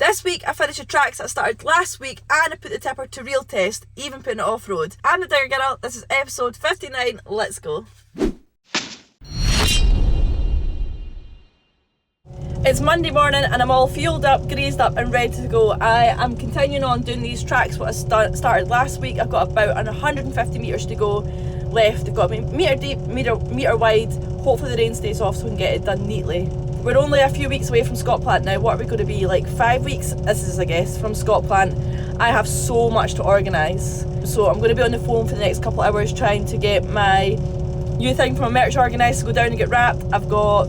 This week I finished the tracks that I started last week, and I put the tipper to real test, even putting it off-road. I'm the Digger Girl, this is episode 59, let's go. It's Monday morning and I'm all fueled up, greased up and ready to go. I am continuing on doing these tracks what I started last week. I've got about 150 metres to go left. I've got to be metre deep, metre wide. Hopefully the rain stays off so we can get it done neatly. We're only a few weeks away from Scotland now. What are we going to be, like 5 weeks? This is, I guess, from Scotland. I have so much to organise. So I'm going to be on the phone for the next couple of hours trying to get my new thing from my merch organised to go down and get wrapped. I've got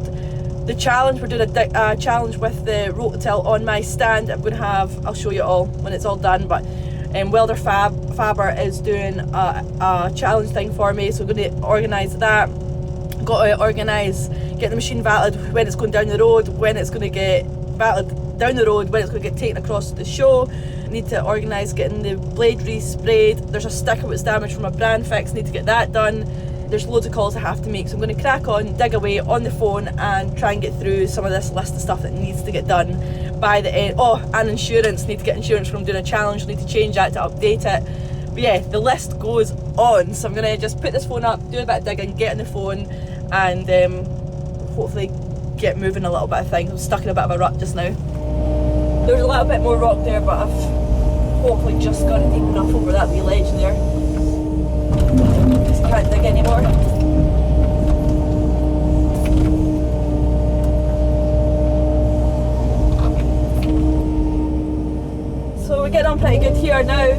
the challenge. We're doing a challenge with the rototill on my stand. I'm going to have, I'll show you all when it's all done, but Welder Faber is doing a challenge thing for me, so I'm going to organise that. Got to organise getting the machine valeted, when it's going down the road, when it's going to get valeted down the road, when it's going to get taken across the show. I need to organise getting the blade resprayed. There's a sticker that's damaged from a brand fix, need to get that done. There's loads of calls I have to make, so I'm going to crack on, dig away on the phone and try and get through some of this list of stuff that needs to get done by the end. Oh, and insurance, need to get insurance from doing a challenge, need to change that to update it. But yeah, the list goes on, so I'm going to just put this phone up, do a bit of digging, get on the phone and hopefully get moving a little bit of things. I'm stuck in a bit of a rut just now. There's a little bit more rock there, but I've hopefully just got it deep enough over that wee ledge there. Just can't dig anymore. So we're getting on pretty good here now.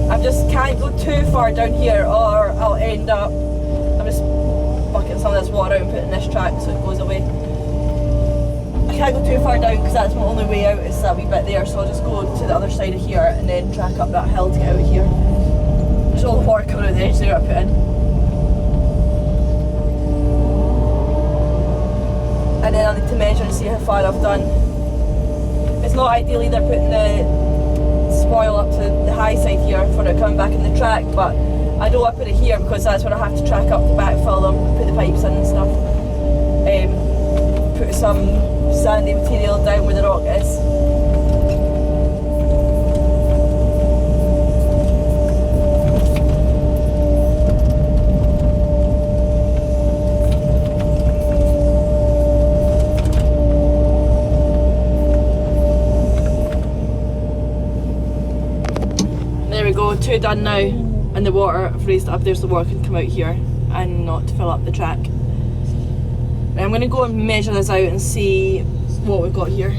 I just can't go too far down here or I'll end up, I'm just bucketing some of this water out and putting this track so it goes away. I can't go too far down because that's my only way out, is that wee bit there, so I'll just go to the other side of here and then track up that hill to get out of here. There's all the water coming out the edge there I put in. And then I need to measure and see how far I've done. It's not ideal either putting the spoil up to the high side here for it coming back in the track, but I know I put it here because that's where I have to track up to backfill them, put the pipes in and stuff. Put some sandy material down where the rock is. There we go, 2 done now, and the water, I've raised it up there so the water can come out here and not fill up the track. I'm going to go and measure this out and see what we've got here.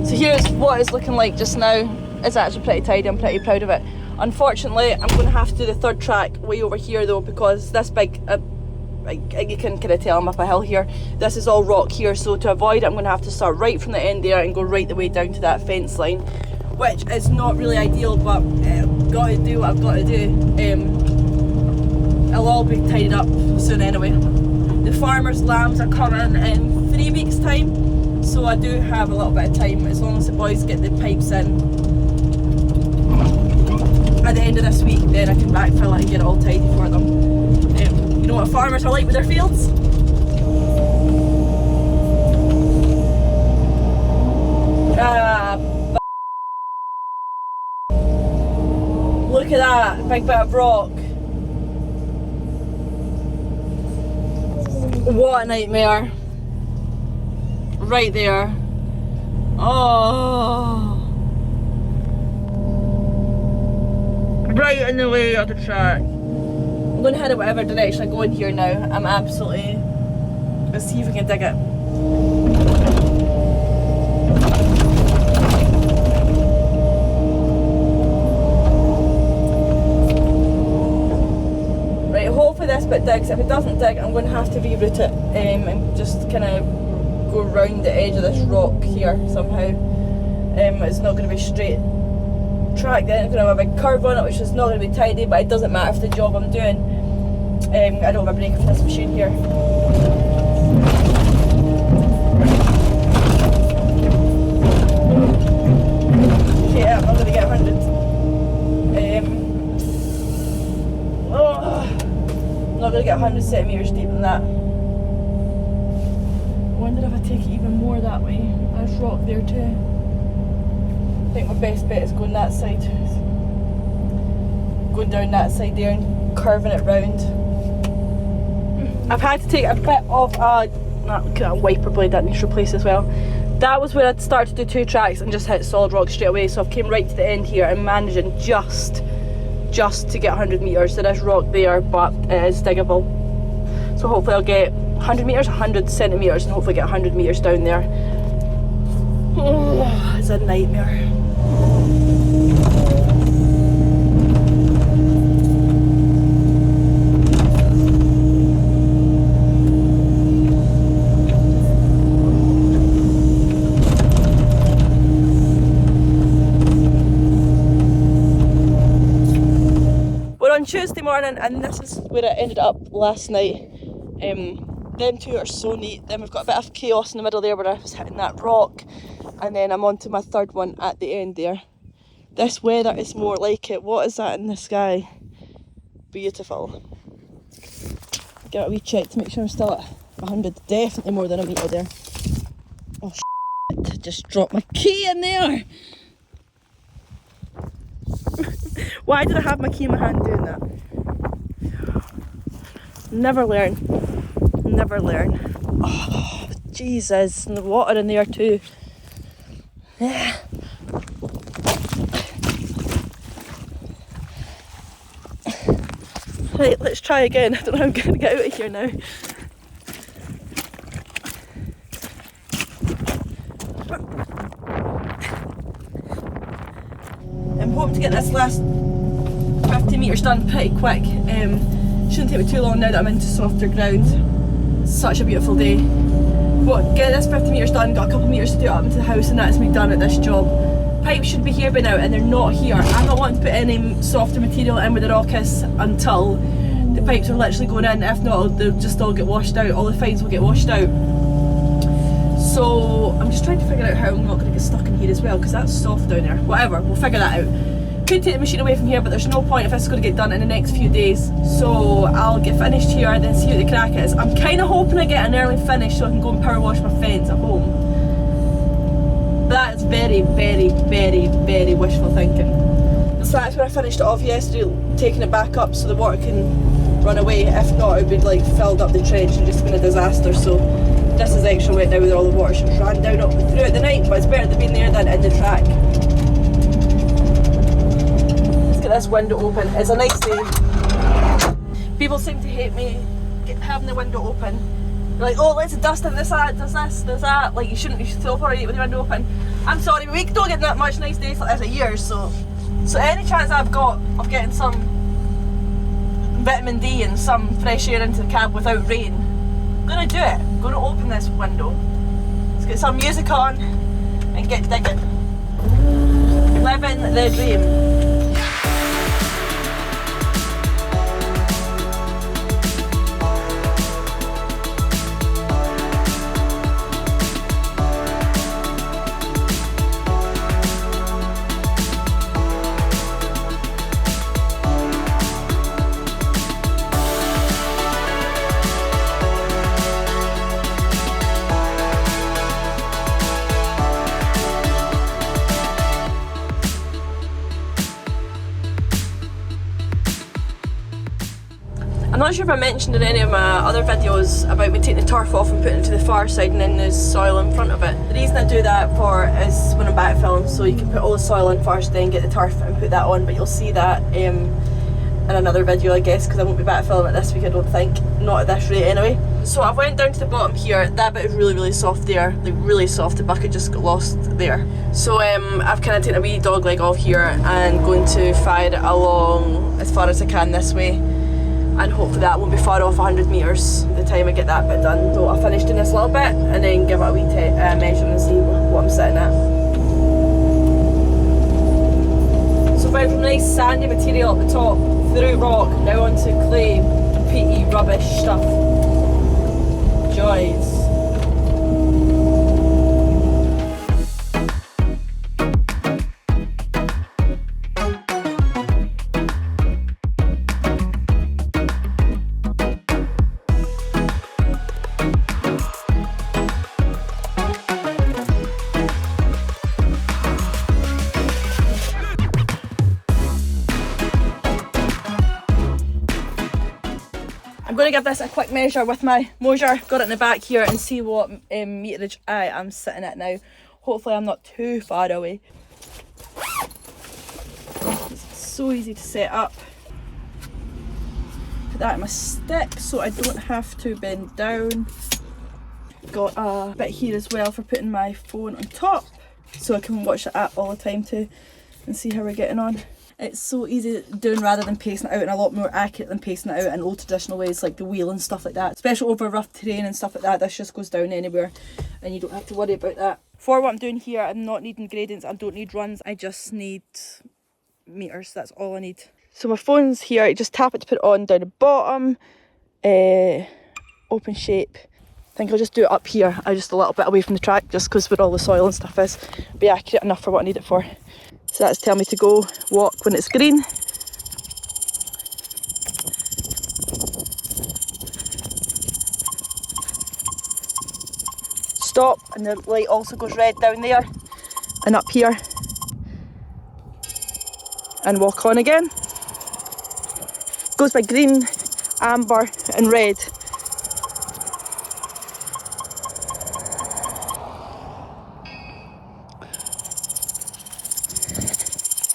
So here's what it's looking like just now. It's actually pretty tidy, I'm pretty proud of it. Unfortunately, I'm going to have to do the third track way over here though, because this big, you can kind of tell I'm up a hill here. This is all rock here, so to avoid it I'm going to have to start right from the end there and go right the way down to that fence line, which is not really ideal, but I've got to do what I've got to do. It'll all be tidied up soon anyway. The farmer's lambs are coming in 3 weeks time, so I do have a little bit of time as long as the boys get the pipes in at the end of this week, then I can backfill it and get it all tidy for them. You know what farmers are like with their fields? Look at that big bit of rock. What a nightmare. Right there. Oh. Right in the way of the track. I'm going to head in whatever direction I go in here now. I'm absolutely... Let's see if we can dig it. Right, hopefully this bit digs. If it doesn't dig, I'm going to have to reroute it and just kind of go round the edge of this rock here somehow. It's not going to be straight track, then it's going to have a big curve on it, which is not going to be tidy, but it doesn't matter for the job I'm doing. I don't have a breaker for this machine here. 100 centimetres deep than that. I wonder if I take it even more that way. There's rock there too. I think my best bet is going that side. Going down that side there and curving it round. I've had to take a bit of a wiper blade that needs to replace as well. That was where I'd started to do 2 tracks and just hit solid rock straight away, so I've came right to the end here and managing just to get 100 metres. There is rock there, but it is diggable. So hopefully I'll get 100 metres, 100 centimetres, and hopefully get 100 metres down there. Oh, it's a nightmare. On Tuesday morning, and this is where I ended up last night. Them two are so neat. Then we've got a bit of chaos in the middle there where I was hitting that rock, and then I'm on to my third one at the end there. This weather is more like it. What is that in the sky? Beautiful. Give it a wee check to make sure I'm still at 100. Definitely more than a metre there. Oh shit, just dropped my key in there. Why did I have my key in my hand doing that? Never learn. Never learn. Oh, Jesus. And the water in there too. Yeah. Right, let's try again. I don't know how I'm going to get out of here now. I'm hoping to get this last 50 metres done pretty quick. Shouldn't take me too long now that I'm into softer ground. It's such a beautiful day. But get this 50 metres done, got a couple of metres to do up into the house, and that's me done at this job. Pipes should be here by now, and they're not here. I'm not wanting to put any softer material in with the Raucous until the pipes are literally going in. If not, they'll just all get washed out. All the fines will get washed out. So I'm just trying to figure out how I'm not going to get stuck in here as well, because that's soft down there. Whatever, we'll figure that out. Could take the machine away from here, but there's no point if this is going to get done in the next few days. So I'll get finished here and then see what the crack is. I'm kind of hoping I get an early finish so I can go and power wash my fence at home. But that's very, very, very, very wishful thinking. So that's where I finished it off yesterday, taking it back up so the water can run away. If not, it would be like filled up the trench and just been a disaster. So this is extra wet now with all the water should ran down up throughout the night, but it's better than being there than in the track. Let's get this window open. It's a nice day. People seem to hate me having the window open. They're like, oh, let's dust in this, that, does this, does that. Like, you should still operate with the window open. I'm sorry, we don't get that much nice days like this a year, so any chance I've got of getting some vitamin D and some fresh air into the cab without rain, I'm gonna do it. I'm gonna open this window. Let's get some music on and get digging. Living the dream. I'm not sure if I mentioned in any of my other videos about me taking the turf off and putting it to the far side and then there's soil in front of it. The reason I do that for is when I'm backfilling, so you can put all the soil in first, then get the turf and put that on, but you'll see that in another video, I guess, because I won't be backfilling it this week, I don't think. Not at this rate anyway. So I went down to the bottom here. That bit is really, really soft there, like really soft. The bucket just got lost there. So I've kind of taken a wee dog leg off here and going to fire it along as far as I can this way. And hopefully that won't be far off 100 metres by the time I get that bit done. So I'll finish doing this little bit and then give it a wee measure and see what I'm sitting at. So found from nice sandy material at the top, through rock, now onto clay, peaty rubbish stuff. Joys. going to give this a quick measure with my Moasure. Got it in the back here and see what meterage I am sitting at now. Hopefully I'm not too far away. It's so easy to set up. Put that in my stick so I don't have to bend down. Got a bit here as well for putting my phone on top so I can watch the app all the time too and see how we're getting on. It's so easy doing rather than pacing it out, and a lot more accurate than pacing it out in old traditional ways like the wheel and stuff like that. Especially over rough terrain and stuff like that, this just goes down anywhere and you don't have to worry about that. For what I'm doing here, I'm not needing gradients, I don't need runs, I just need meters, that's all I need. So my phone's here, I just tap it to put it on down the bottom, open shape. I think I'll just do it up here, I'm just a little bit away from the track just because where all the soil and stuff is. Be accurate enough for what I need it for. So that's telling me to go walk when it's green. Stop, and the light also goes red down there and up here. And walk on again. Goes by green, amber and red.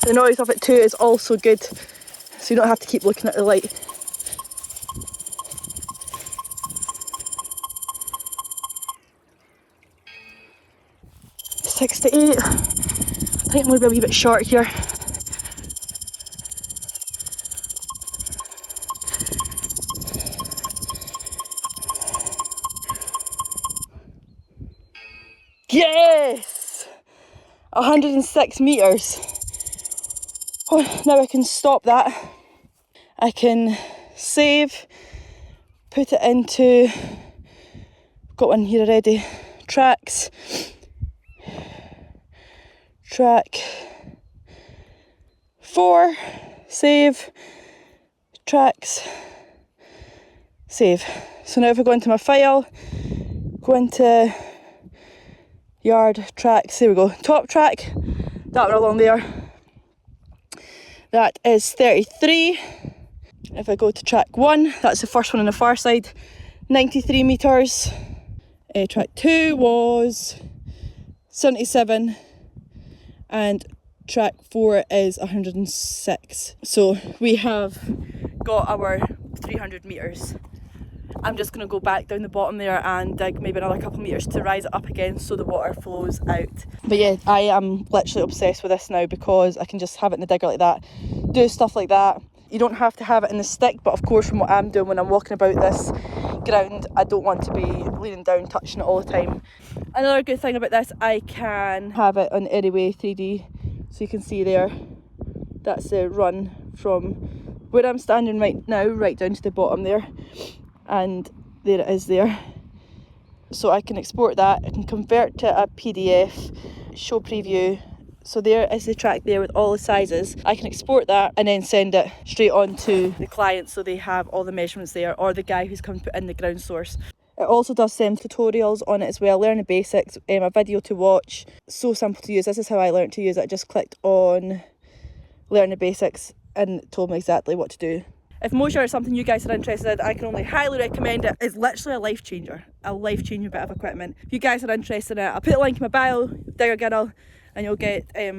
The noise of it too is also good, so you don't have to keep looking at the light. Six to 8. I think I'm going to be a wee bit short here. Yes! 106 metres. Oh, now I can stop that. I can save, put it into, got one here already, tracks, track 4, save, tracks, save. So now if I go into my file, go into yard, tracks, there we go, top track, that one along there. That is 33. If I go to track 1, that's the first one on the far side, 93 metres. Track 2 was 77 and track 4 is 106. So we have got our 300 metres. I'm just going to go back down the bottom there and dig maybe another couple of metres to rise it up again so the water flows out. But yeah, I am literally obsessed with this now because I can just have it in the digger like that, do stuff like that. You don't have to have it in the stick, but of course from what I'm doing when I'm walking about this ground, I don't want to be leaning down touching it all the time. Another good thing about this, I can have it on Anyway 3D, so you can see there, that's the run from where I'm standing right now, right down to the bottom there. And there it is there. So I can export that, I can convert to a PDF, show preview. So there is the track there with all the sizes. I can export that and then send it straight on to the client so they have all the measurements there, or the guy who's come to put in the ground source. It also does some tutorials on it as well, learning basics, a video to watch. So simple to use. This is how I learned to use it. I just clicked on learn the basics and it told me exactly what to do. If Moasure is something you guys are interested in, I can only highly recommend it. It's literally a life changer, bit of equipment. If you guys are interested in it, I'll put a link in my bio, Digger Giddle, and you'll get a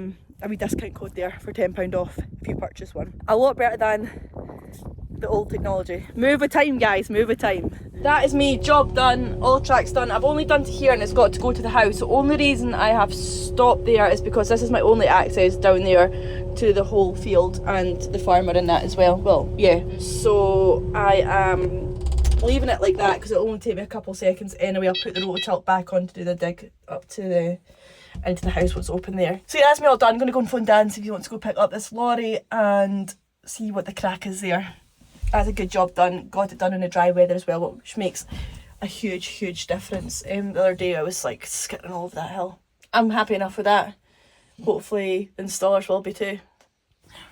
wee discount code there for £10 off if you purchase one. A lot better than the old technology. Move with time, guys, move with time. That is me, job done, all tracks done. I've only done to here and it's got to go to the house. The only reason I have stopped there is because this is my only access down there to the whole field and the farmer in that as well. Well, yeah. So I am leaving it like that because it'll only take me a couple seconds anyway. I'll put the rototilt back on to do the dig up to the into the house, what's open there. So yeah, that's me all done. I'm going to go and phone Dan, see if he wants to go pick up this lorry and see what the crack is there. That's a good job done. Got it done in the dry weather as well, which makes a huge difference. The other day I was like skidding all over that hill. I'm happy enough with that. Hopefully the installers will be too.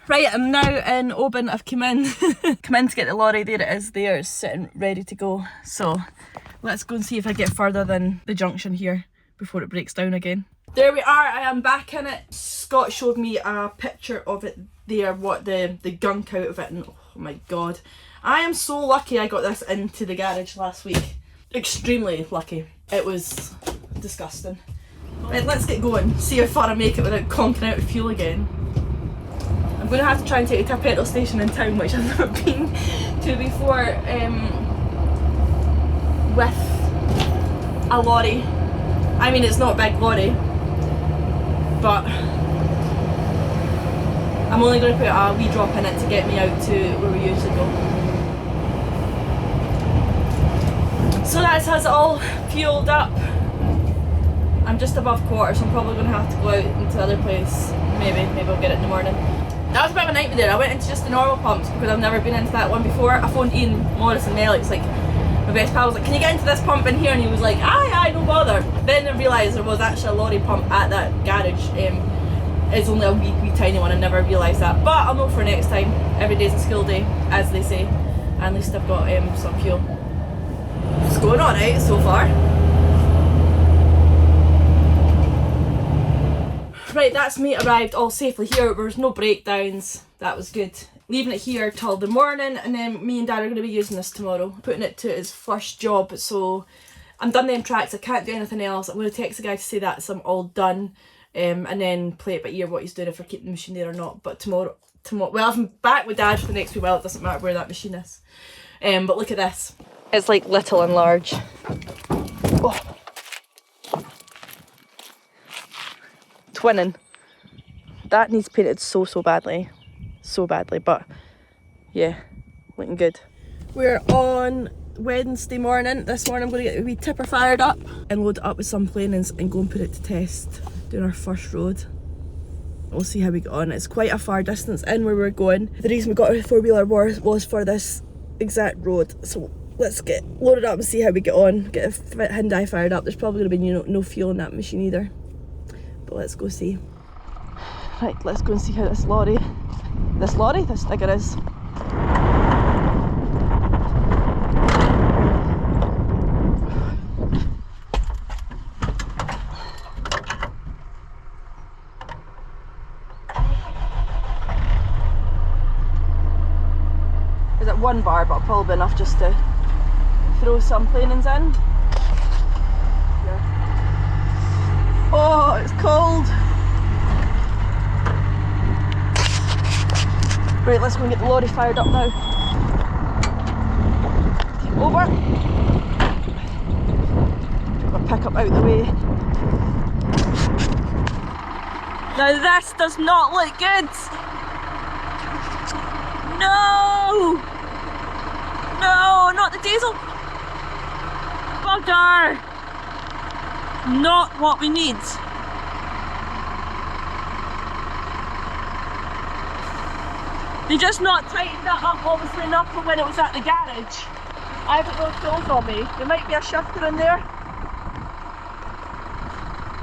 Right, I'm now in Oban. I've come in to get the lorry. There it is there, it's sitting ready to go. So let's go and see if I get further than the junction here before it breaks down again. There we are, I am back in it. Scott showed me a picture of it there, what the gunk out of it, and oh my god, I am so lucky I got this into the garage last week. Extremely lucky. It was disgusting. Right, let's get going. See how far I make it without conking out of fuel again. I'm going to have to try and take it to a petrol station in town, which I've never been to before, with a lorry. I mean, it's not a big lorry, but I'm only going to put a wee drop in it to get me out to where we usually go. So that's us all fueled up. I'm just above quarter, so I'm probably going to have to go out into the other place. Maybe I'll get it in the morning. That was a bit of a nightmare there. I went into just the normal pumps because I've never been into that one before. I phoned Ian Morris and Alex, like my best pal, was like, can you get into this pump in here? And he was like, aye, no bother. Then I realised there was actually a lorry pump at that garage. It's only a wee tiny one. I never realised that. But I'll know for next time. Every day's a school day, as they say. And at least I've got some fuel. It's going alright so far. Right, that's me arrived all safely here. There was no breakdowns. That was good. Leaving it here till the morning, and then me and Dad are going to be using this tomorrow. Putting it to his first job, so I'm done them tracks. I can't do anything else. I'm going to text the guy to say that I'm all done, and then play it by ear what he's doing, if I keep the machine there or not. But tomorrow, well, if I'm back with Dad for the next wee while, it doesn't matter where that machine is. But look at this. It's like little and large. Oh. Twinning. That needs painted so badly. So badly, but yeah, looking good. We're on Wednesday morning. This morning I'm going to get a wee tipper fired up and load it up with some planings and go and put it to test, doing our first road. We'll see how we get on. It's quite a far distance in where we're going. The reason we got a four-wheeler was for this exact road, so let's get loaded up and see how we get on. Get a Hyundai fired up. There's probably going to be no fuel in that machine either, but let's go see. Right, let's go and see how this digger is. Is it one bar, but probably enough just to throw some planings in. Yeah. Oh, it's cold. Right, let's go and get the lorry fired up now. Over. Get my pickup out of the way. Now this does not look good. No! No, not the diesel. Bugger! Not what we need. They just not tightened that up obviously enough for when it was at the garage. I haven't got tools on me. There might be a shifter in there.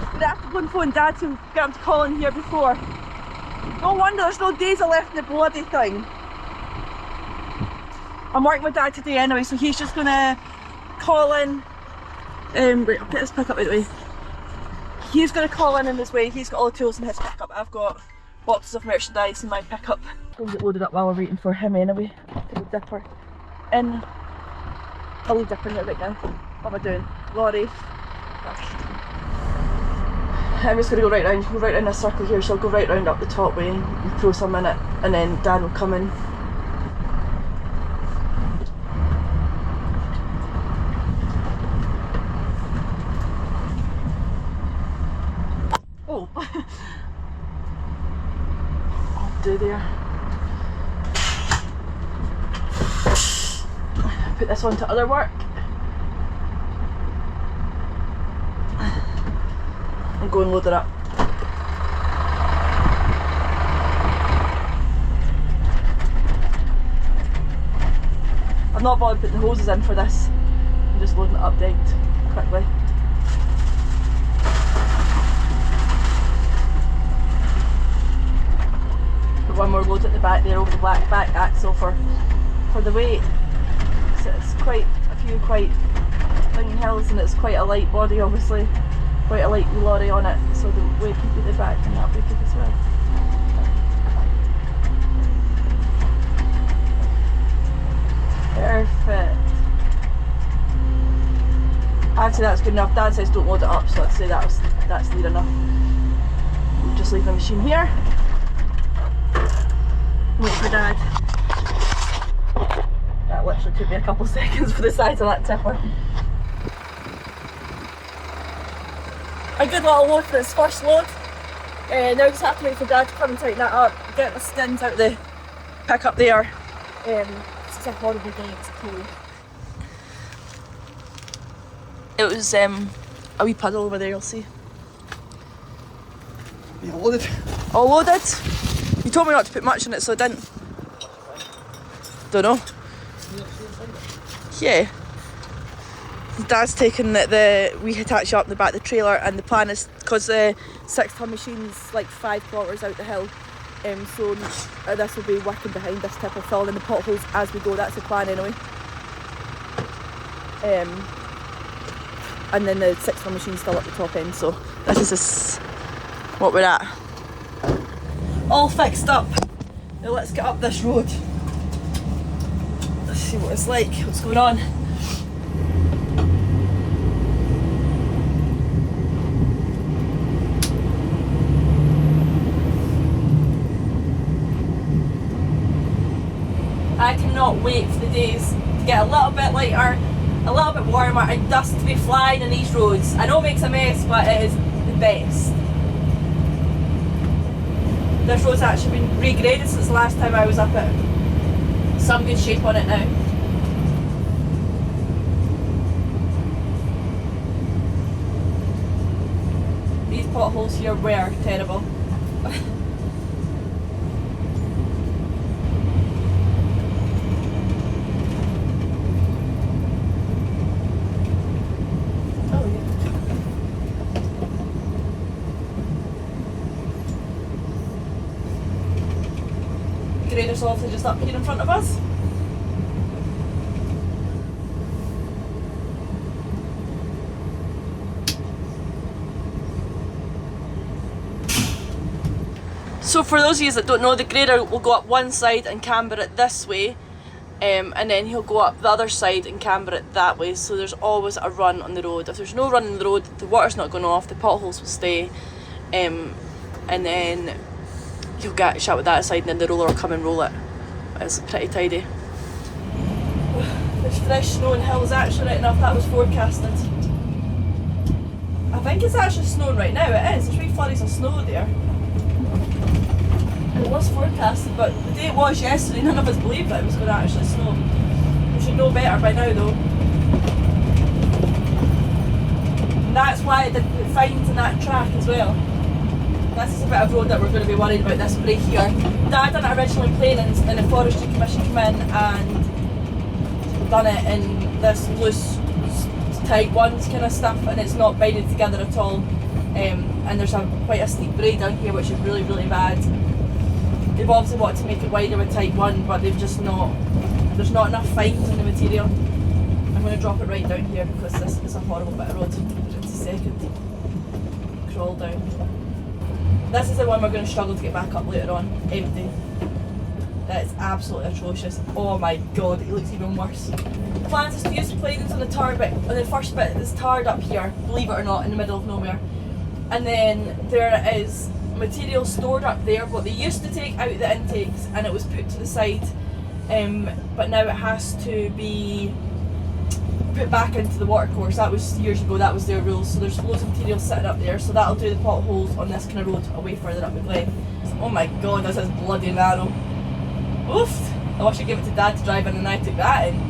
I'm gonna have to go and phone Dad to get him to call in here before. No wonder there's no diesel left in the bloody thing. I'm working with Dad today anyway, so he's just gonna call in. Right, I'll get his pickup out of the way. He's gonna call in his way. He's got all the tools in his pickup. I've got boxes of merchandise in my pickup. We'll get loaded up while we're waiting for him anyway. Put the dipper in. I'll leave dipper in there right now. What am I doing? Lorry. I'm just going to go right round this circle here, so I'll go right round up the top way and throw some in it, and then Dad will come in. Oh! I'll do there. Put this on to other work. And go and load it up. I've not bothered putting the hoses in for this. I'm just loading it up dead quickly. Put one more load at the back there over the black back axle for the weight. So it's quite a few quite thin hills, and it's quite a light body obviously. Quite a light lorry on it, so the weight can be the back and that will be good as well. enough. Dad says don't load it up, so I'd say that's near enough. We'll just leave the machine here. Wait for Dad. That literally took me a couple seconds for the size of that tipper. A good little load for his first load. Now I just have to wait for Dad to come and tighten that up, get the skins out of the pickup there. It's a horrible day, it's cold. It was a wee puddle over there, you'll see. You loaded? All loaded. You told me not to put much in it, so I didn't. Don't know. Yeah. Dad's taking we attach up the back of the trailer, and the plan is, because the 6-ton machine's like 5 kilometres out the hill, so this will be working behind this tipper, filling in the potholes as we go. That's the plan anyway. And then the 6-ton machine's still at the top end, so this is what we're at. All fixed up. Now let's get up this road. Let's see what it's like, what's going on. I cannot wait for the days to get a little bit lighter, a little bit warmer, and dust to be flying in these roads. I know it makes a mess, but it is the best. This road's actually been regraded since the last time I was up it. Some good shape on it now. These potholes here were terrible. Grader's obviously just up here in front of us. So for those of you that don't know, the grader will go up one side and camber it this way, and then he'll go up the other side and camber it that way, so there's always a run on the road. If there's no run on the road, the water's not going off, the potholes will stay, and then you'll get shut with that side, and then the roller will come and roll it. It's pretty tidy. There's fresh snow in hills actually, right enough, that was forecasted. I think it's actually snowing right now, it is. There's wee flurries of snow there. It was forecasted, but the day it was yesterday, none of us believed that it was going to actually snow. We should know better by now though. And that's why it didn't put fines in that track as well. This is a bit of road that we're going to be worried about, this break here. Dad done it originally plain, and the Forestry Commission came in and done it in this loose type 1s kind of stuff, and it's not binded together at all. And there's quite a steep grade down here, which is really, really bad. They've obviously wanted to make it wider with type 1, but they've just not, there's not enough fines in the material. I'm going to drop it right down here because this is a horrible bit of road. Just a second. Crawl down. This is the one we're going to struggle to get back up later on, empty. That's absolutely atrocious. Oh my god, it looks even worse. The plan is to use planings on the tar bit, on the first bit that's tarred up here, believe it or not, in the middle of nowhere. And then there is material stored up there, what they used to take out the intakes, and it was put to the side, but now it has to be put back into the watercourse. That was years ago, that was their rules, so there's loads of material sitting up there, so that'll do the potholes on this kind of road away further up the glen. Oh my god, this is bloody narrow. Oof! I wish I gave it to Dad to drive in and I took that in.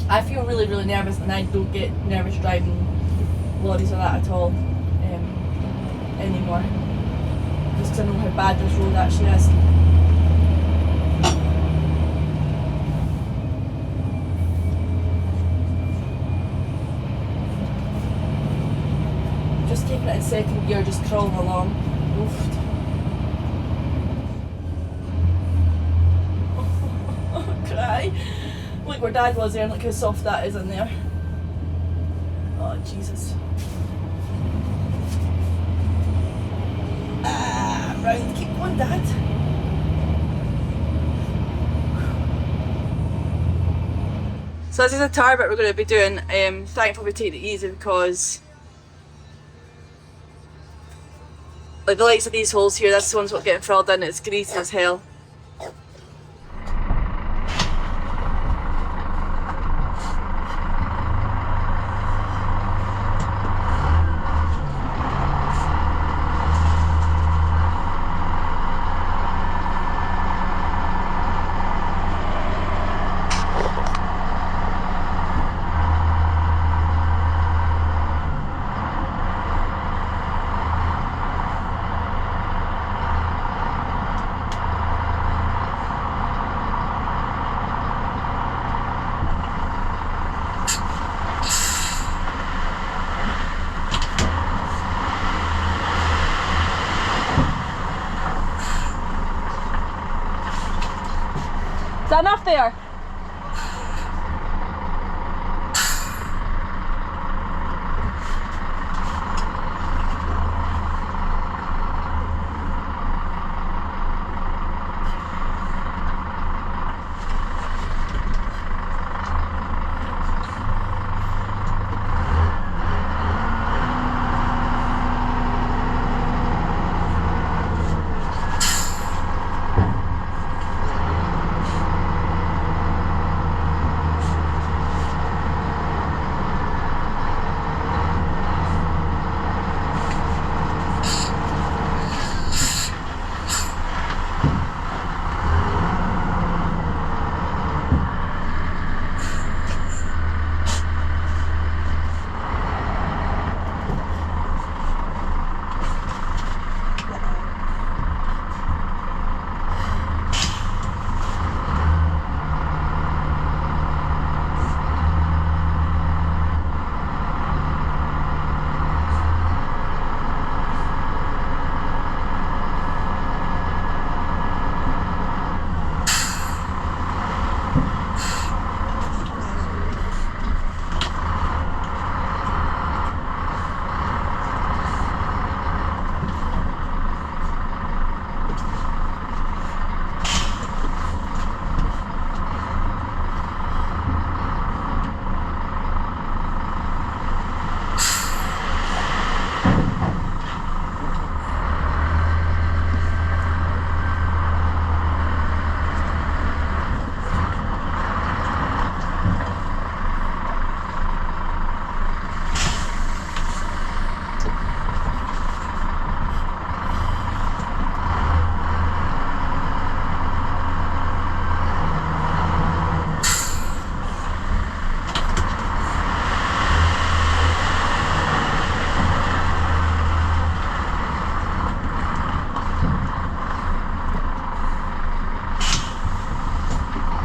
I feel really, really nervous, and I don't get nervous driving lorries or that at all anymore. Just because I know how bad this road actually is. Just keeping it in second gear, just crawling along. Oof. Cry. Look where Dad was there, and look how soft that is in there. Oh Jesus. round. Keep going, Dad. So this is a tire bit we're going to be doing. Thankfully we take it easy because like the likes of these holes here, that's the ones what's getting filled in. It's greasy as hell. Is that enough there?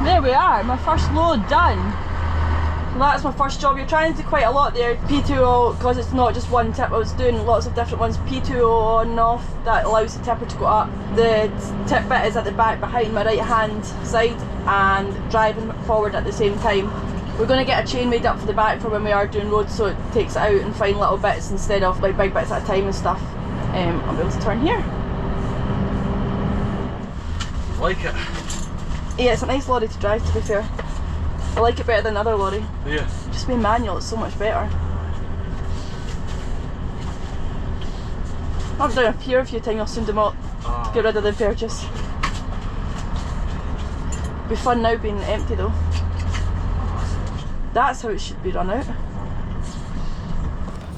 There we are, my first load done. So that's my first job. You're trying to do quite a lot there. P2O, because it's not just one tip, I was doing lots of different ones. P2O on and off, that allows the tipper to go up. The tip bit is at the back behind my right hand side and driving forward at the same time. We're going to get a chain made up for the back for when we are doing roads, so it takes it out in fine little bits instead of like big bits at a time and stuff. I'll be able to turn here. Like it? Yeah, it's a nice lorry to drive, to be fair. I like it better than another lorry. Yeah. Just being manual, it's so much better. I've done up here a few times, I'll soon do them up to get rid of the purchase. Be fun now being empty though. That's how it should be run out.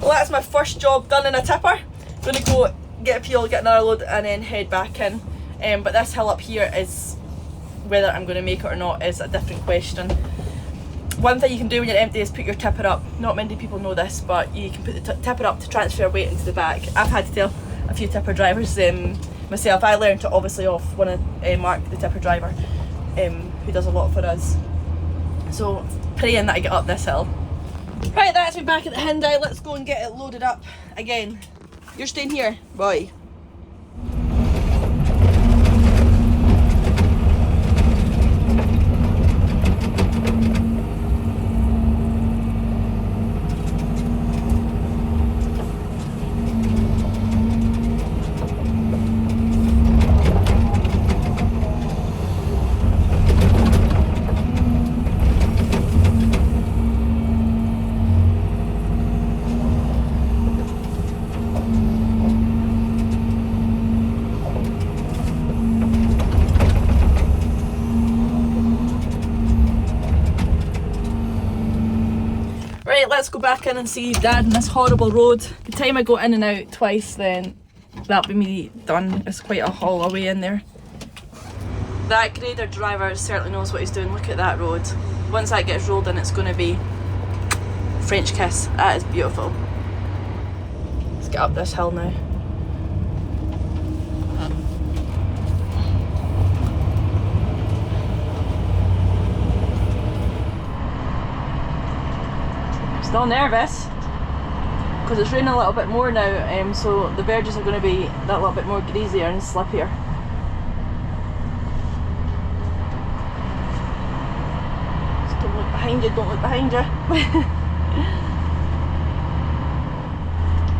Well, that's my first job done in a tipper. I'm going to go get a peel, get another load and then head back in. But this hill up here is, whether I'm going to make it or not is a different question. One thing you can do when you're empty is put your tipper up. Not many people know this, but you can put the tipper up to transfer weight into the back. I've had to tell a few tipper drivers myself. I learned it obviously off one of Mark, the tipper driver, who does a lot for us. So praying that I get up this hill. Right, that's me back at the Hyundai. Let's go and get it loaded up again. You're staying here, boy. Right, let's go back in and see Dad on this horrible road. By the time I go in and out twice, then that'll be me done. It's quite a haul away in there. That grader driver certainly knows what he's doing. Look at that road. Once that gets rolled in, it's going to be French kiss. That is beautiful. Let's get up this hill now. Still nervous because it's raining a little bit more now, so the verges are going to be that little bit more greasier and slippier. Just don't look behind you, don't look behind you.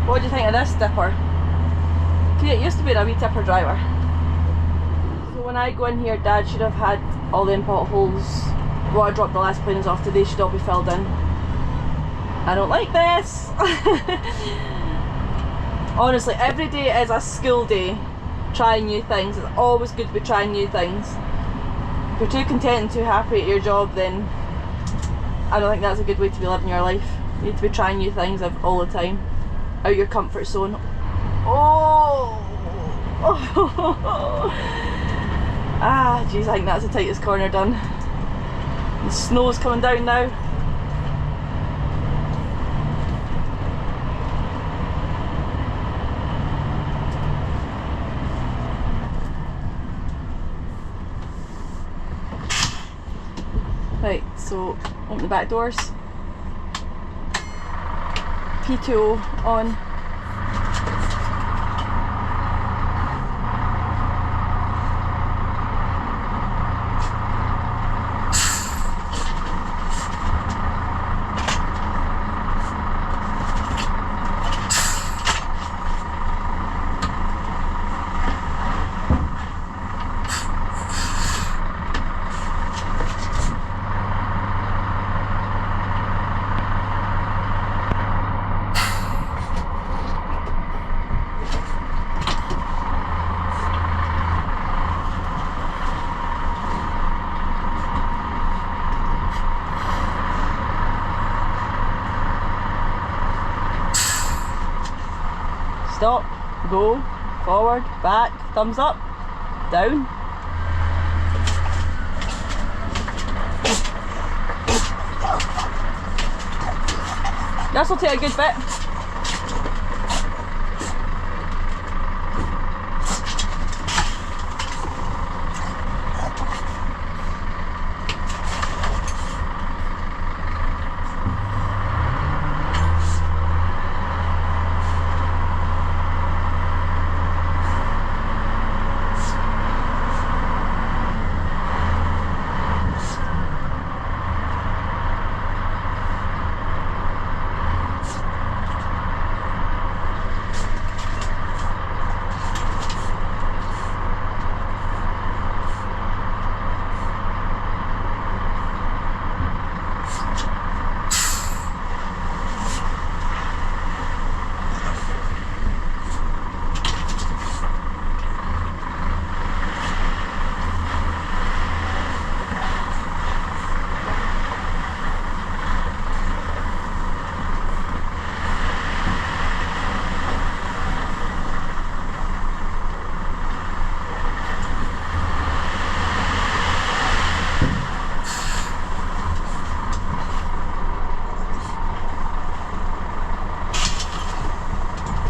What do you think of this dipper? It used to be a wee tipper driver. So when I go in here, Dad should have had all them potholes. Well, I dropped the last planes off today, should all be filled in. I don't like this. Honestly, every day is a school day trying new things. It's always good to be trying new things. If you're too content and too happy at your job, then I don't think that's a good way to be living your life. You need to be trying new things all the time, out your comfort zone. Oh! Ah, jeez, I think that's the tightest corner done. The snow's coming down now. Right, so open the back doors. P2O on. Stop, go, forward, back, thumbs up, down. This will take a good bit.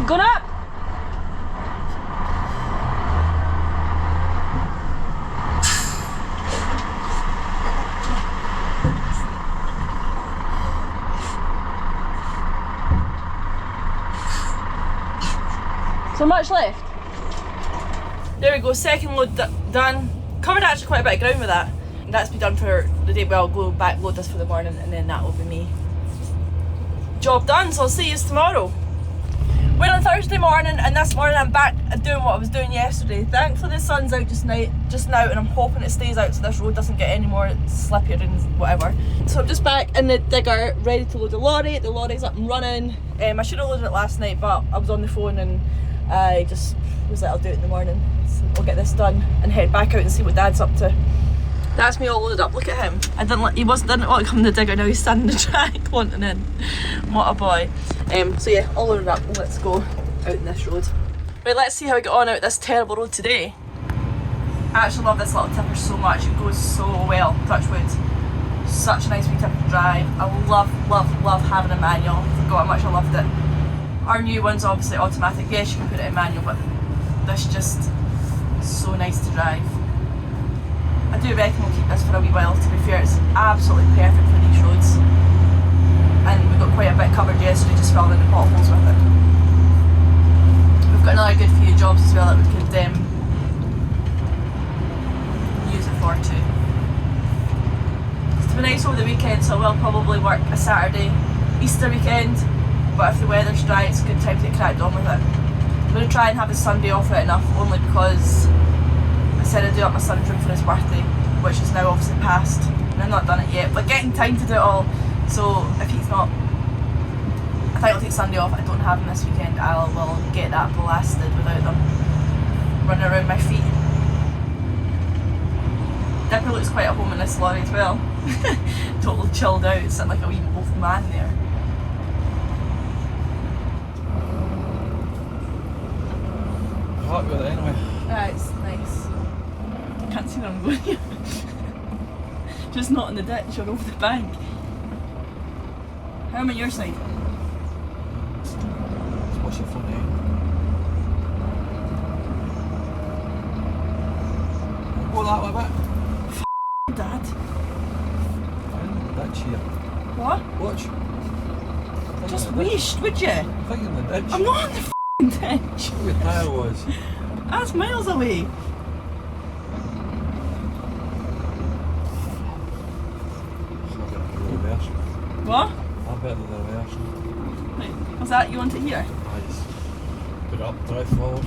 Going up! So much left. There we go, second load done. Covered actually quite a bit of ground with that. And that's been done for the day. Well, I'll go back load this for the morning and then that will be me. Job done, so I'll see you tomorrow. We're on Thursday morning, and this morning I'm back doing what I was doing yesterday. Thankfully the sun's out just now, and I'm hoping it stays out so this road doesn't get any more slippier and whatever. So I'm just back in the digger, ready to load the lorry. The lorry's up and running. I should have loaded it last night, but I was on the phone and I just was like, I'll do it in the morning. So we'll get this done and head back out and see what Dad's up to. That's me all loaded up. Look at him. Didn't want to come in the digger. Now he's standing the track wanting in. What a boy. So yeah, all loaded up. Let's go out in this road. Right, let's see how we get on out this terrible road today. I actually love this little tipper so much. It goes so well. Touch wood. Such a nice wee tipper to drive. I love having a manual. I forgot how much I loved it. Our new one's obviously automatic. Yes, you can put it in manual, but this just so nice to drive. I do reckon we'll keep this for a wee while. To be fair, it's absolutely perfect for these roads. And we got quite a bit covered yesterday, just filling in the potholes with it. We've got another good few jobs as well that we could use it for too. It's been nice over the weekend, so I will probably work a Saturday, Easter weekend. But if the weather's dry, it's a good time to get cracked on with it. I'm going to try and have the Sunday off it enough, only because I said I'd do up my son's room for his birthday, which is now obviously passed, and I've not done it yet, but getting time to do it all. So if he's not, I think I'll take Sunday off. I don't have him this weekend. I will get that blasted without them running around my feet. Dipper looks quite at home in this lorry as well. Totally chilled out, sitting like a wee old man there. Happy with it anyway. It's nice. I can't see where I'm going here. Just not in the ditch or over the bank. How am I on your side? Just watch your phone, Go that way a bit. Dad. Ditch here. What? Watch. Just wished, would you? I think in the ditch. I'm not in the f***ing ditch. Where the tyre was. That's miles away. I'll get the reverse. What? I'll bet the reverse. Right. Was that you want it here? I just put it up, drive forward.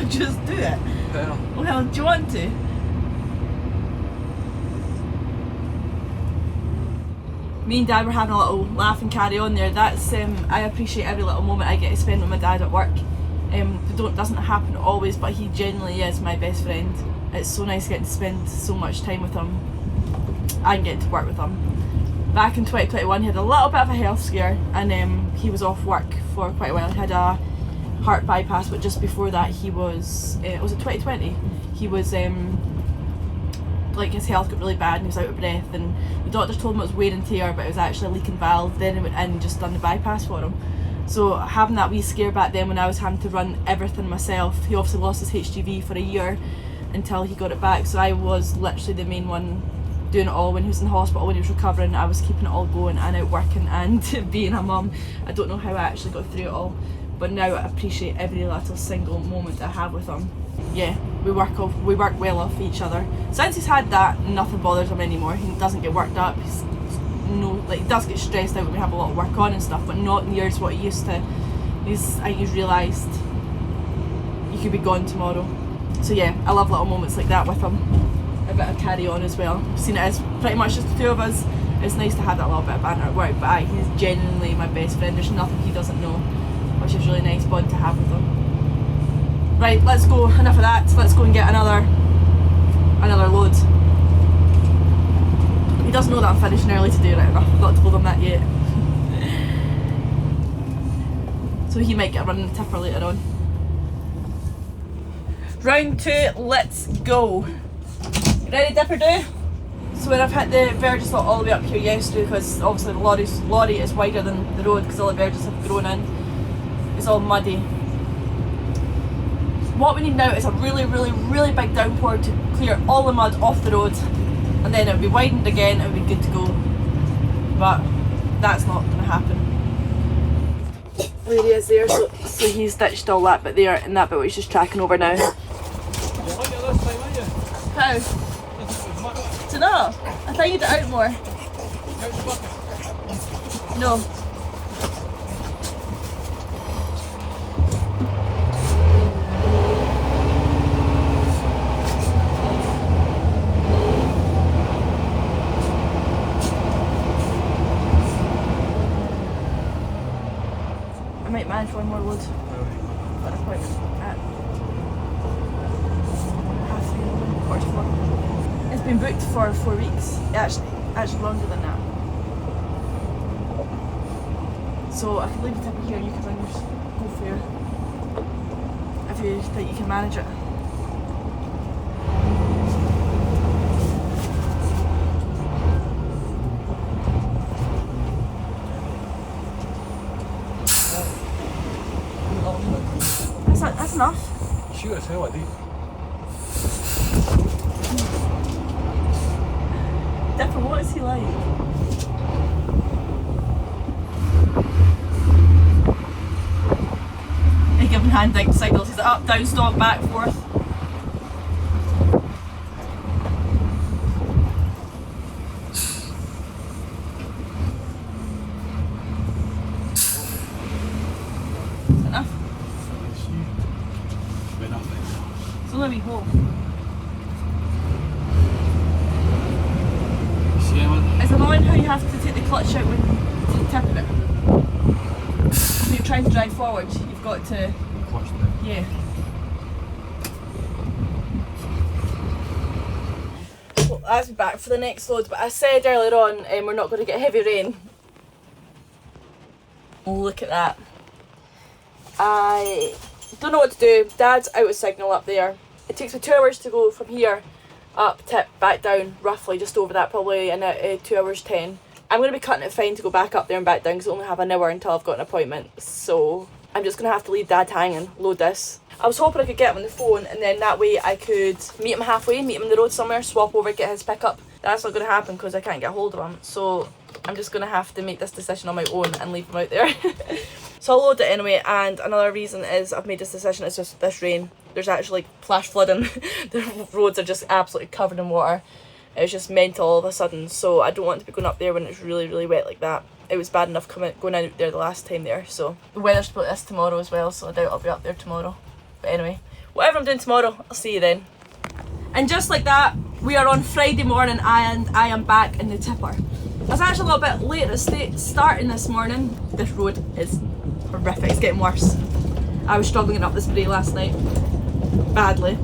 Just do it. Yeah. Well, do you want to? Me and Dad were having a little laugh and carry on there. That's I appreciate every little moment I get to spend with my dad at work. It doesn't happen always, but he genuinely is my best friend. It's so nice getting to spend so much time with him and getting to work with him. Back in 2021, he had a little bit of a health scare, and he was off work for quite a while. He had a heart bypass, but just before that he was was it 2020, he was like his health got really bad and he was out of breath, and the doctors told him it was wear and tear, but it was actually a leaking valve. Then he went in and just done the bypass for him. So having that wee scare back then when I was having to run everything myself, he obviously lost his HGV for a year until he got it back, so I was literally the main one doing it all. When he was in the hospital, when he was recovering, I was keeping it all going and out working and being a mum. I don't know how I actually got through it all, but now I appreciate every little single moment I have with him. Yeah, we work well off each other. Since he's had that, nothing bothers him anymore. He doesn't get worked up. He does get stressed out when we have a lot of work on and stuff, but not near what he used to. I think he's realised he could be gone tomorrow. So yeah, I love little moments like that with him. A bit of carry on as well. I've seen it as pretty much just the two of us. It's nice to have that little bit of banter at work, but he's genuinely my best friend. There's nothing he doesn't know, which is really nice bond to have with him. Right, let's go. Enough of that. Let's go and get another load. He doesn't know that I'm finishing early today, right enough. I've not told him that yet. So he might get a run in the tipper later on. Round 2, let's go. Ready, Dipper do? So when I've hit the verges all the way up here yesterday, because obviously the lorry is wider than the road because all the verges have grown in. It's all muddy. What we need now is a really, really, really big downpour to clear all the mud off the road, and then it'll be widened again and it'll be good to go. But that's not going to happen. There he is there, so he's ditched all that bit there, and that bit he's just tracking over now. How? Dunno. I think you'd out more. No. might manage one more load. Got an appointment at 3:45. It's been booked for 4 weeks. Actually longer than that. So I could leave the tipper here and you could run yours. Go for your, if you think you can manage it. That's enough. Sure as hell I do. Dipper, what is he like? He's giving hand signals. He's like up, down, stop, back, forth. Is that enough? It's only a wee hole. It's annoying how you have to take the clutch out when you're tipping it. When you're trying to drive forward, you've got to... Clutch down. Yeah. Well, that's back for the next load, but I said earlier on we're not going to get heavy rain. Look at that. I don't know what to do. Dad's out of signal up there. It takes me 2 hours to go from here up, tip, back down, roughly just over that, probably in 2 hours 10. I'm going to be cutting it fine to go back up there and back down because I only have an hour until I've got an appointment. So I'm just going to have to leave Dad hanging, load this. I was hoping I could get him on the phone and then that way I could meet him halfway, meet him on the road somewhere, swap over, get his pickup. That's not going to happen because I can't get hold of him. So I'm just going to have to make this decision on my own and leave him out there. So I'll load it anyway, and another reason is I've made this decision, it's just this rain. There's actually like flash flooding. The roads are just absolutely covered in water. It's just mental all of a sudden, so I don't want to be going up there when it's really, really wet like that. It was bad enough going out there the last time there, so. The weather's split this tomorrow as well, so I doubt I'll be up there tomorrow. But anyway, whatever I'm doing tomorrow, I'll see you then. And just like that, we are on Friday morning and I am back in the tipper. I was actually a little bit late at starting this morning. This road is horrific, it's getting worse. I was struggling up this brae last night, badly.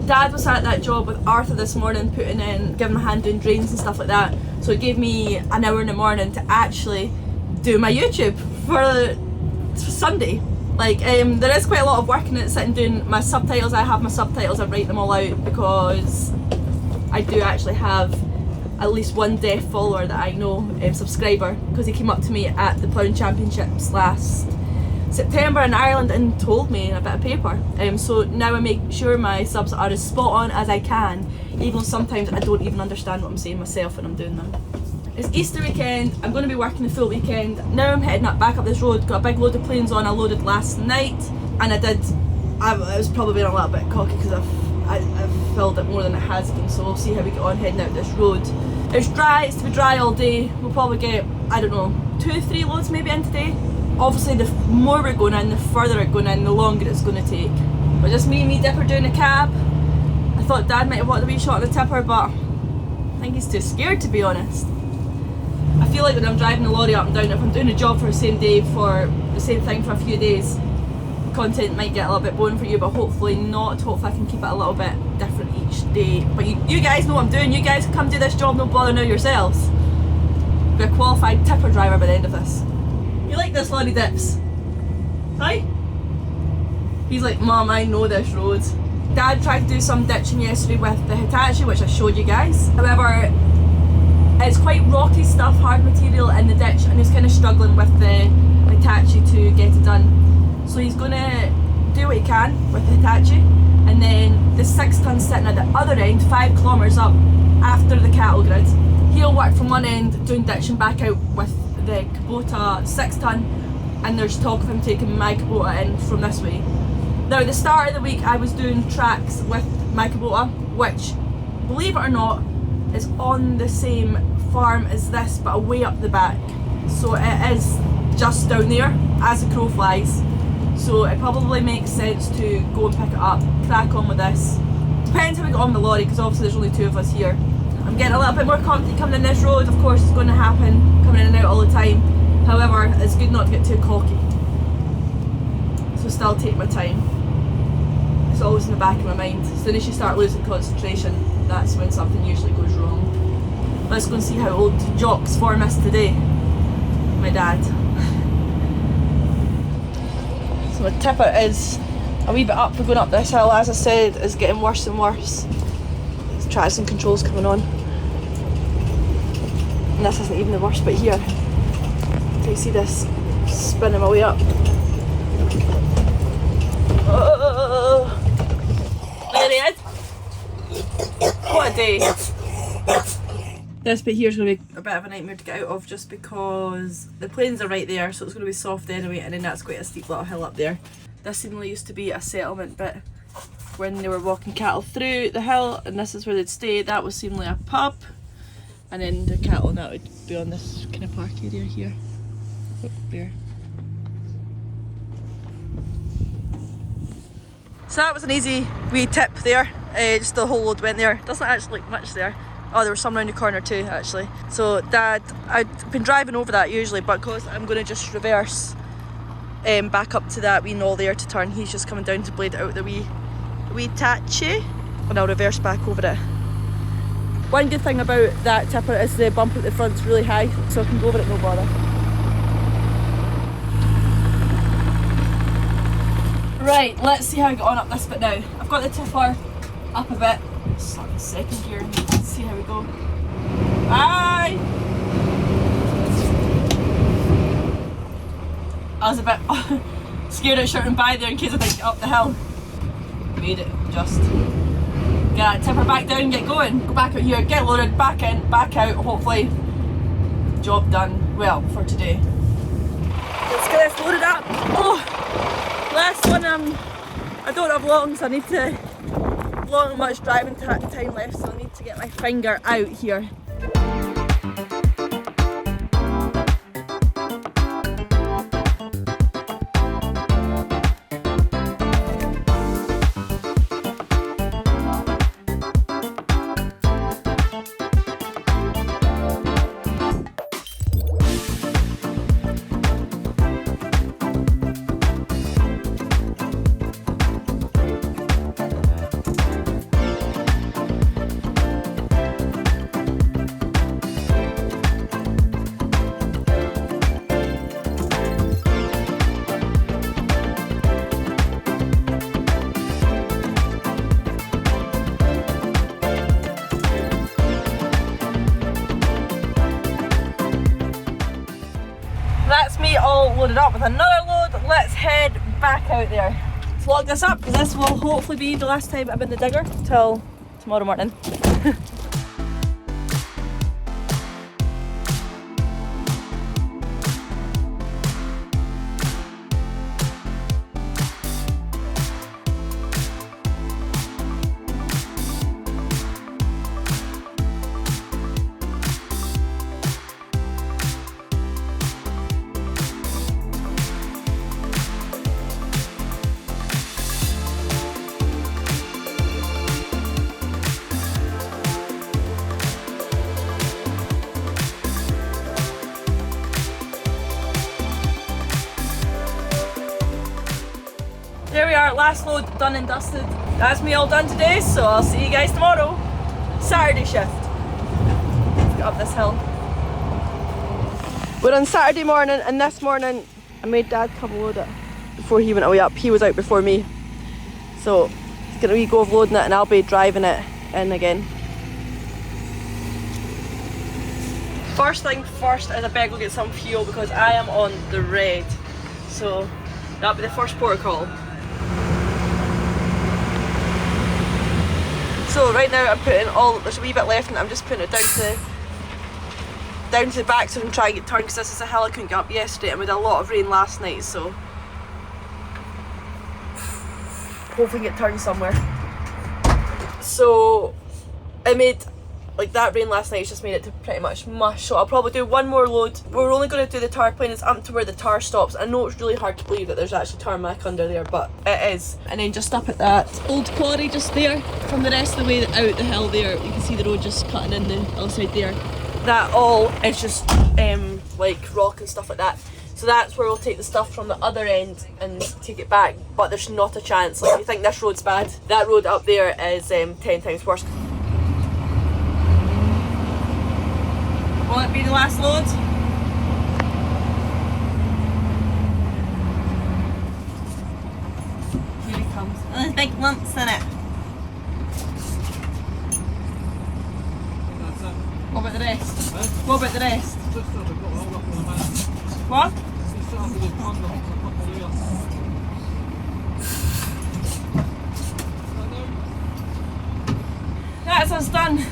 Dad was at that job with Arthur this morning, giving him a hand doing drains and stuff like that. So it gave me an hour in the morning to actually do my YouTube for Sunday. Like, there is quite a lot of work in it, sitting doing my subtitles. I have my subtitles, I write them all out because I do actually have at least one deaf follower that I know, subscriber, because he came up to me at the Ploughing Championships last September in Ireland and told me a bit of paper. So now I make sure my subs are as spot on as I can, even though sometimes I don't even understand what I'm saying myself when I'm doing them. It's Easter weekend, I'm going to be working the full weekend. Now I'm heading back up this road, got a big load of planes on, I loaded last night, and I was probably being a little bit cocky because I've filled it more than it has been, so we'll see how we get on heading out this road. It's dry, it's to be dry all day, we'll probably get, I don't know, 2-3 loads maybe in today. Obviously the more we're going in, the further we're going in, the longer it's going to take. But just me and me Dipper doing a cab. I thought Dad might have wanted a wee shot of the tipper, but I think he's too scared, to be honest. I feel like when I'm driving the lorry up and down, if I'm doing a job for the same day, for the same thing for a few days, content might get a little bit boring for you, but hopefully not. Hopefully I can keep it a little bit different each day. But you guys know what I'm doing. You guys come do this job, no bother now yourselves. Be a qualified tipper driver by the end of this. You like this, lorry Dips? Hi? He's like, Mum, I know this road. Dad tried to do some ditching yesterday with the Hitachi, which I showed you guys. However, it's quite rocky stuff, hard material in the ditch, and he's kind of struggling with the Hitachi to get it done. So he's going to do what he can with the Hitachi, and then the 6-ton sitting at the other end, 5 kilometres up after the cattle grid. He'll work from one end doing ditching back out with the Kubota 6-ton, and there's talk of him taking my Kubota in from this way. Now at the start of the week I was doing tracks with my Kubota, which, believe it or not, is on the same farm as this but away up the back. So it is just down there as the crow flies. So it probably makes sense to go and pick it up, crack on with this. Depends how we get on the lorry, because obviously there's only 2 of us here. I'm getting a little bit more confident coming in this road. Of course it's going to happen, coming in and out all the time. However, it's good not to get too cocky. so still take my time. It's always in the back of my mind. As soon as you start losing concentration, that's when something usually goes wrong. Let's go and see how old Jock's form is today. My dad. So my tipper is a wee bit up for going up this hill. As I said, it's getting worse and worse. There's traction controls coming on. And this isn't even the worst bit here. Do you see this spinning my way up? Oh, there he is. What a day. This bit here is going to be a bit of a nightmare to get out of just because the plains are right there, so it's going to be soft anyway, and then that's quite a steep little hill up there. This seemingly used to be a settlement bit when they were walking cattle through the hill, and this is where they'd stay. That was seemingly a pub, and then the cattle and that would be on this kind of park area here. Up there. So that was an easy wee tip there. Just the whole load went there. Doesn't actually look much there. Oh, there was some round the corner too, actually. So Dad, I'd been driving over that usually, but because I'm going to just reverse back up to that wee knoll there to turn, he's just coming down to blade out the wee tachi, and I'll reverse back over it. One good thing about that tipper is the bump at the front's really high, so I can go over it no bother. Right, let's see how I get on up this bit now. I've got the tipper up a bit. Start in second gear and see how we go. Bye! I was a bit scared of shouting bye there in case I didn't get up the hill. Made it, just. Get that tipper back down, get going. Go back out here, get loaded, back in, back out, hopefully. Job done, well, for today. Let's get this loaded up. Oh, last one, I don't have long, so I need to, long much driving time left, so I need to get my finger out here. That's me all loaded up with another load. Let's head back out there. Let's log this up because this will hopefully be the last time I'm in the digger till tomorrow morning. There we are, last load done and dusted. That's me all done today, so I'll see you guys tomorrow. Saturday shift. Let's get up this hill. We're on Saturday morning, and this morning I made Dad come load it before he went away up. He was out before me. So he's gonna go loading it and I'll be driving it in again. First thing first is I better go get some fuel because I am on the red. So that'll be the first port of call. So right now I'm putting there's a wee bit left and I'm just putting it down to the back so I can try and get turned because this is a hill I couldn't get up yesterday and we had a lot of rain last night, so hopefully get turned somewhere. So I made, like that rain last night just made it to pretty much mush, so I'll probably do one more load. We're only going to do the tar plane, it's up to where the tar stops. I know it's really hard to believe that there's actually tarmac under there, but it is. And then just up at that old quarry just there, from the rest of the way out the hill there, you can see the road just cutting in the other side there. That all is just like rock and stuff like that. So that's where we'll take the stuff from the other end and take it back. But there's not a chance. Like, you think this road's bad, that road up there is 10 times worse. Will it be the last load? Here he comes. Oh, there's big lumps in it. What about the rest? Huh? What about the rest? What? That's us done.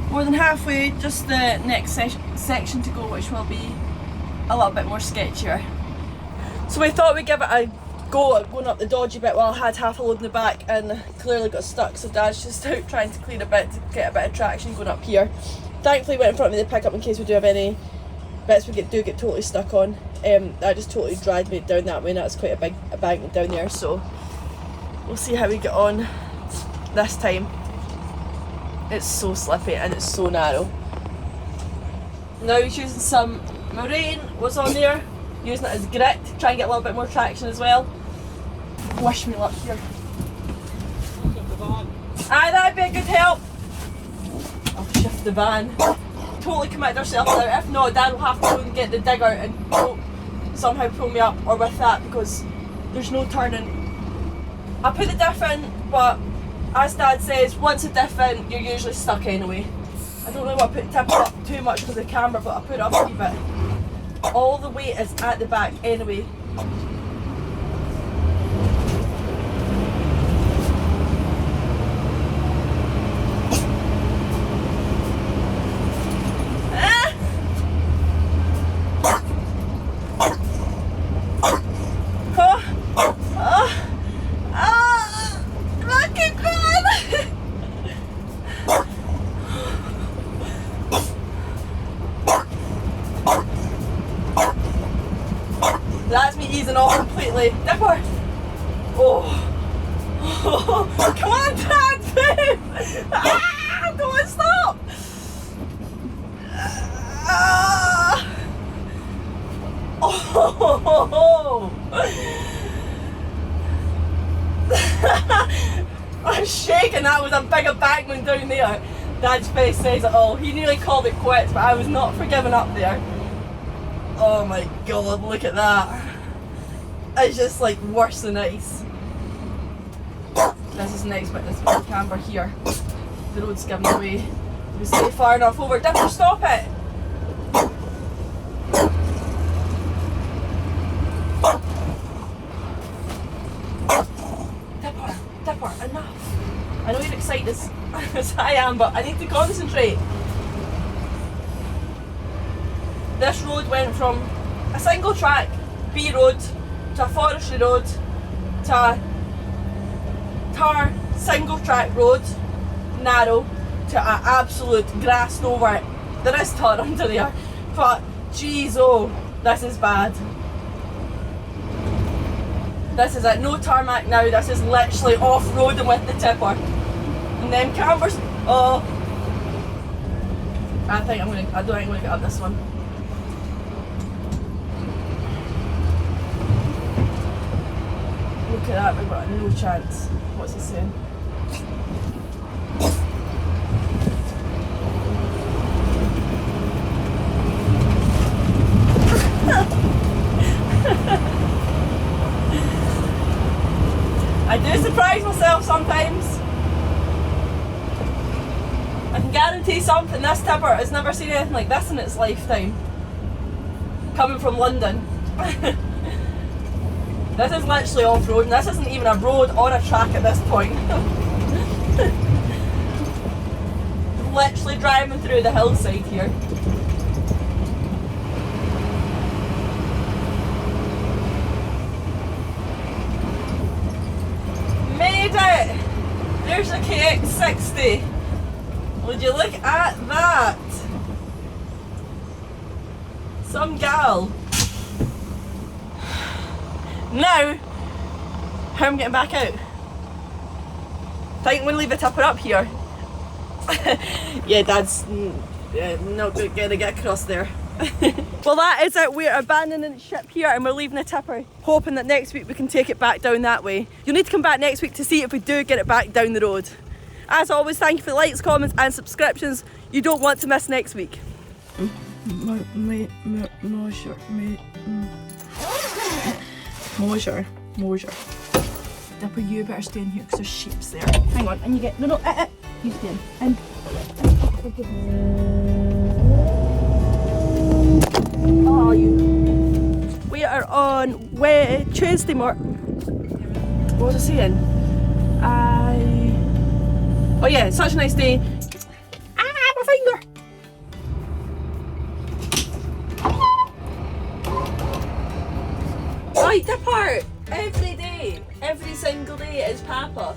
More than halfway, just the next section to go, which will be a little bit more sketchier. So we thought we'd give it a go at going up the dodgy bit while I had half a load in the back and clearly got stuck, so Dad's just out trying to clear a bit to get a bit of traction going up here. Thankfully went in front of me to pick up in case we do have any bits we do get totally stuck on. That just totally dragged me down that way, and that's quite a big embankment down there, so we'll see how we get on this time. It's so slippy and it's so narrow. Now he's using some moraine, was on there, using it as grit to try and get a little bit more traction as well. Wish me luck here. Aye, that'd be a good help. I'll shift the van. Totally committed ourselves now. If not, Dad will have to go and get the digger and somehow pull me up, or with that, because there's no turning. I put the diff in, but as Dad says, once a diff in, you're usually stuck anyway. I don't know if I put tip up too much because of the camera, but I put it up a wee bit. All the weight is at the back anyway. That's me easing off completely. Dipper! Oh. Come on, Dad, move! Ah, don't stop! Oh. I'm shaking. That was a big embankment down there. Dad's face says it all. He nearly called it quits, but I was not forgiving up there. Oh my god, look at that. It's just like worse than ice. This is nice, but this big camber here. The road's giving away. We stay far enough over. Dipper, stop it! Dipper, enough. I know you're excited as I am, but I need to concentrate. This road went from a single track B road to a forestry road to a tar single track road, narrow, to an absolute grassed over. There is tar under there, but jeez, oh, this is bad. This is it, no tarmac now, this is literally off-roading with the tipper. And then cambers, oh. I don't think I'm gonna get up this one. Look at that, we've got no chance. What's he saying? I do surprise myself sometimes. I can guarantee something, this tipper has never seen anything like this in its lifetime. Coming from London. This is literally off-road, and this isn't even a road or a track at this point. Literally driving through the hillside here. Made it! There's the KX60. Would you look at that? Some gal. Now, how am I getting back out? Think I'm going to leave the tipper up here. Yeah, Dad's not going to get across there. Well, that is it. We're abandoning ship here and we're leaving the tipper, hoping that next week we can take it back down that way. You'll need to come back next week to see if we do get it back down the road. As always, thank you for the likes, comments and subscriptions. You don't want to miss next week. Moasure. Dipper, you better stay in here because there's sheep's there. Hang on, and you get, no, you stay in. And oh, you. We are on Tuesday morning. What was I saying? Oh yeah, it's such a nice day. Ah, my finger! Right, Dipper! Every day, every single day is Papa.